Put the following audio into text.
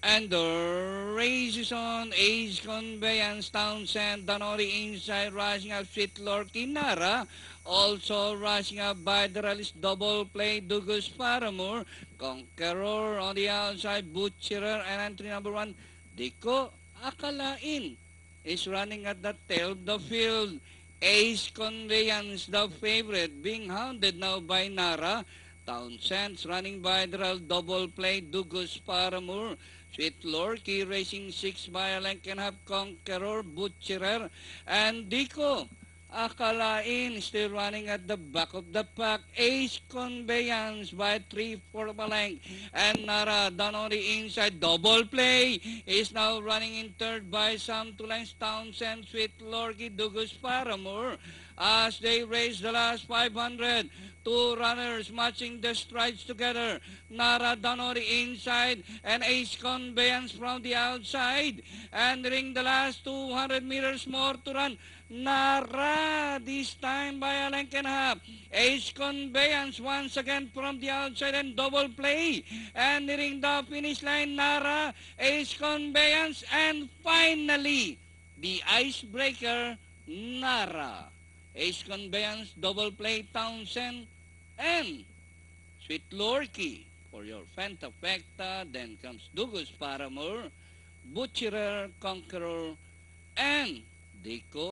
And the race is on. Ace Conveyance, Townsend, Danori inside, rushing up Sweet Lord Kinara. Also rushing up by the release double play, Dugus Paramore. Conqueror on the outside, Butcherer, and entry number 1, Diko Akalain is running at the tail of the field. Ace Conveyance, the favorite, being hounded now by Nara. Townsend's running by the double play, Dugus Paramore. Sweet Lorky racing 6 by a length and a half, Conqueror, Butcherer, and Dico. Akalain still running at the back of the pack. Ace Conveyance by 3/4 of a length. And Nara down on the inside. Double play is now running in third by some 2 lengths. Townsend, Sweet Lorky, Dugus Paramore. As they race the last 500. Two runners matching the strides together. Nara down on the inside and Ace Conveyance from the outside. Entering the last 200 meters more to run. Nara this time by a length and a half. Ace Conveyance once again from the outside and double play. And nearing the finish line, Nara, Ace Conveyance, and finally, the icebreaker, Nara. Ace Conveyance, double play, Townsend, and Sweet Lorky for your Fentafecta. Then comes Dugus Paramore, Butcherer, Conqueror, and Dico.